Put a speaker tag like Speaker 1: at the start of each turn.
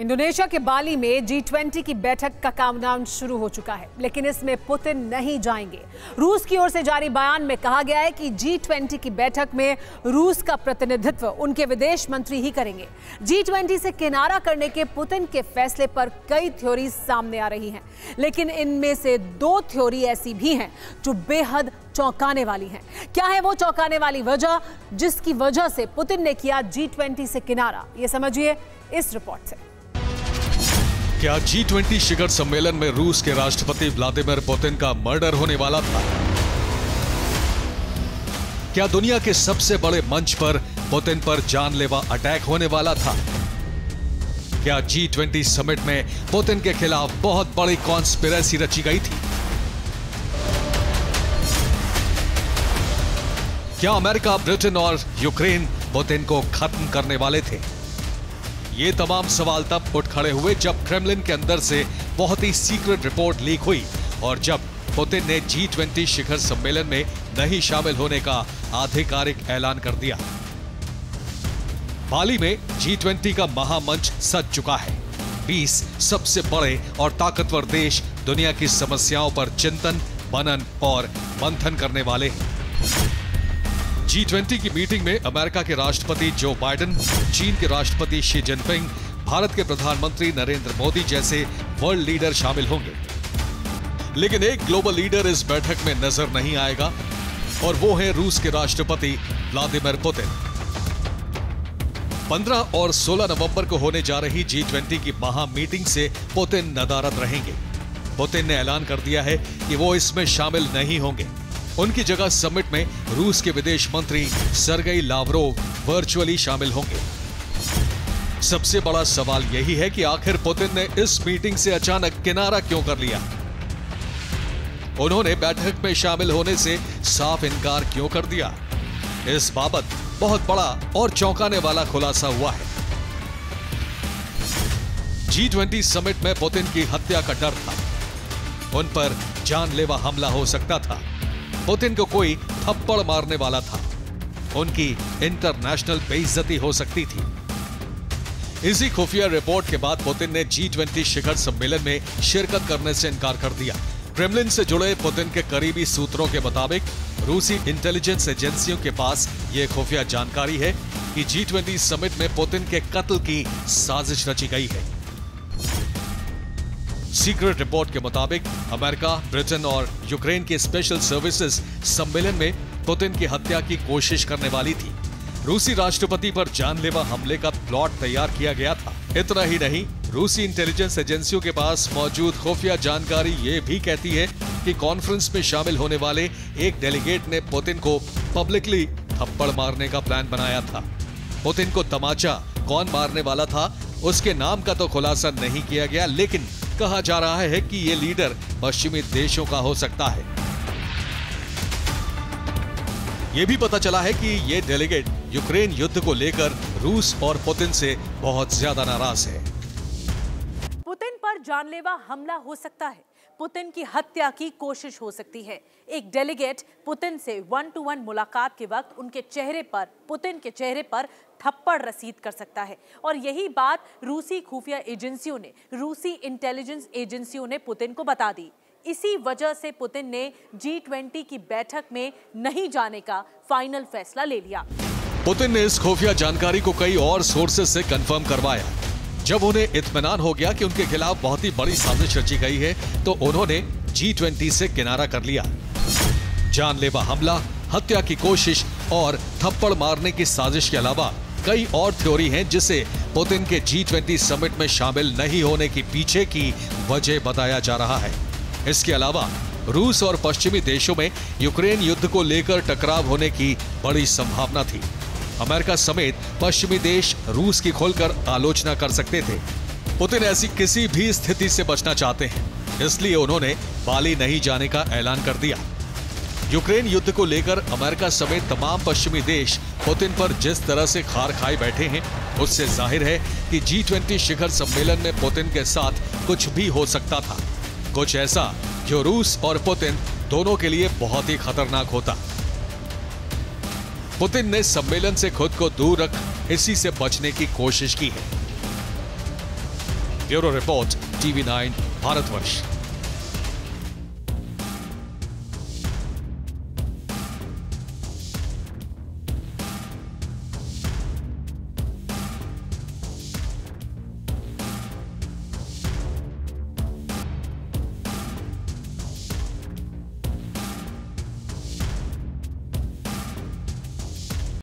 Speaker 1: Indonesia के बाली में G20 की बैठक का काउंटडाउन शुरू हो चुका है, लेकिन इसमें पुतिन नहीं जाएंगे। रूस की ओर से जारी बयान में कहा गया है कि G20 की बैठक में रूस का प्रतिनिधित्व उनके विदेश मंत्री ही करेंगे। G20 से किनारा करने के पुतिन के फैसले पर कई थ्योरी सामने आ रही हैं, लेकिन इनमें से दो थ्योरी ऐसी भी हैं जो बेहद चौंकाने वाली हैं। क्या है वो चौंकाने वाली वजह जिसकी वजह से पुतिन ने किया G20 से किनारा? ये समझिए इस रिपोर्ट से।
Speaker 2: क्या G20 शिखर सम्मेलन में रूस के राष्ट्रपति व्लादिमीर पुतिन का मर्डर होने वाला था? क्या दुनिया के सबसे बड़े मंच पर पुतिन पर जानलेवा अटैक होने वाला था? क्या G20 समिट में पुतिन के खिलाफ बहुत बड़ी कॉन्स्पिरेसी रची गई थी? क्या अमेरिका, ब्रिटेन और यूक्रेन पुतिन को खत्म करने वाले थे? ये तमाम सवाल तब उठ खड़े हुए जब क्रेमलिन के अंदर से बहुत ही सीक्रेट रिपोर्ट लीक हुई और जब पुतिन ने G20 शिखर सम्मेलन में नहीं शामिल होने का आधिकारिक ऐलान कर दिया। बाली में G20 का महामंच सज चुका है। 20 सबसे बड़े और ताकतवर देश दुनिया की समस्याओं पर चिंतन, मनन और मंथन करने वाले हैं। G20 की मीटिंग में अमेरिका के राष्ट्रपति जो बाइडेन, चीन के राष्ट्रपति शी जिनपिंग, भारत के प्रधानमंत्री नरेंद्र मोदी जैसे वर्ल्ड लीडर शामिल होंगे। लेकिन एक ग्लोबल लीडर इस बैठक में नजर नहीं आएगा और वो है रूस के राष्ट्रपति व्लादिमीर पुतिन। 15 और 16 नवंबर को होने जा रही G20 की महा मीटिंग से पुतिन नदारद रहेंगे। पुतिन ने ऐलान कर दिया है कि वो इसमें शामिल नहीं होंगे। उनकी जगह समिट में रूस के विदेश मंत्री सर्गेई लावरोव वर्चुअली शामिल होंगे। सबसे बड़ा सवाल यही है कि आखिर पुतिन ने इस मीटिंग से अचानक किनारा क्यों कर लिया? उन्होंने बैठक में शामिल होने से साफ इनकार क्यों कर दिया? इस बाबत बहुत बड़ा और चौंकाने वाला खुलासा हुआ है। G20 समिट में पुतिन की हत्या का डर था। उन पर जानलेवा हमला हो सकता था। पुतिन को कोई थप्पड़ मारने वाला था। उनकी इंटरनेशनल बेइज्जती हो सकती थी। इसी खुफिया रिपोर्ट के बाद पुतिन ने G20 शिखर सम्मेलन में शिरकत करने से इनकार कर दिया। क्रेमलिन से जुड़े पुतिन के करीबी सूत्रों के मुताबिक रूसी इंटेलिजेंस एजेंसियों के पास यह खुफिया जानकारी है कि G20 समिट में पुतिन के कत्ल की साजिश रची गई है। सीक्रेट रिपोर्ट के मुताबिक अमेरिका, ब्रिटेन और यूक्रेन के स्पेशल सर्विसेज सम्मेलन में पुतिन की हत्या की कोशिश करने वाली थी। रूसी राष्ट्रपति पर जानलेवा हमले का प्लॉट तैयार किया गया था। इतना ही नहीं, रूसी इंटेलिजेंस एजेंसियों के पास मौजूद खुफिया जानकारी ये भी कहती है कि कॉन्फ्रेंस में शामिल होने वाले एक डेलीगेट ने पुतिन को पब्लिकली थप्पड़ मारने का प्लान बनाया था। पुतिन को तमाचा कौन मारने वाला था, उसके नाम का तो खुलासा नहीं किया गया, लेकिन कहा जा रहा है कि यह लीडर पश्चिमी देशों का हो सकता है। यह भी पता चला है कि यह डेलीगेट यूक्रेन युद्ध को लेकर रूस और पुतिन से बहुत ज्यादा नाराज है।
Speaker 3: पुतिन पर जानलेवा हमला हो सकता है, पुतिन की हत्या की कोशिश हो सकती है। एक डेलीगेट पुतिन से 1-to-1 मुलाकात के वक्त उनके चेहरे पर, पुतिन के चेहरे पर थप्पड़ रसीद कर सकता है और यही बात रूसी खुफिया एजेंसियों ने, रूसी इंटेलिजेंस एजेंसियों ने पुतिन को बता दी। इसी वजह से पुतिन ने G20 की बैठक में नहीं जाने का फाइनल फैसला ले लिया।
Speaker 2: पुतिन ने इस खुफिया जानकारी को कई और सोर्सेज से कंफर्म करवाया। जब उन्हें इत्मीनान हो गया कि उनके खिलाफ बहुत ही बड़ी साजिश रची गई है, तो उन्होंने G20 से किनारा कर लिया। जानलेवा हमला, हत्या की कोशिश और थप्पड़ मारने की साजिश के अलावा कई और थ्योरी हैं जिसे पुतिन के G20 समिट में शामिल नहीं होने की पीछे की वजह बताया जा रहा है। इसके अलावा रूस और पश्चिमी देशों में यूक्रेन युद्ध को लेकर टकराव होने की बड़ी संभावना थी। अमेरिका समेत पश्चिमी देश रूस की खोलकर आलोचना कर सकते थे। पुतिन ऐसी किसी भी स्थिति से बचना चाहते हैं, इसलिए उन्होंने बाली नहीं जाने का ऐलान कर दिया। यूक्रेन युद्ध को लेकर अमेरिका समेत तमाम पश्चिमी देश पुतिन पर जिस तरह से खार खाए बैठे हैं, उससे जाहिर है कि G20 शिखर सम्मेलन में पुतिन के साथ कुछ भी हो सकता था। कुछ ऐसा जो रूस और पुतिन दोनों के लिए बहुत ही खतरनाक होता। पुतिन ने सम्मेलन से खुद को दूर रख इसी से बचने की कोशिश की है। Bureau report, TV9 Bharatvarsh.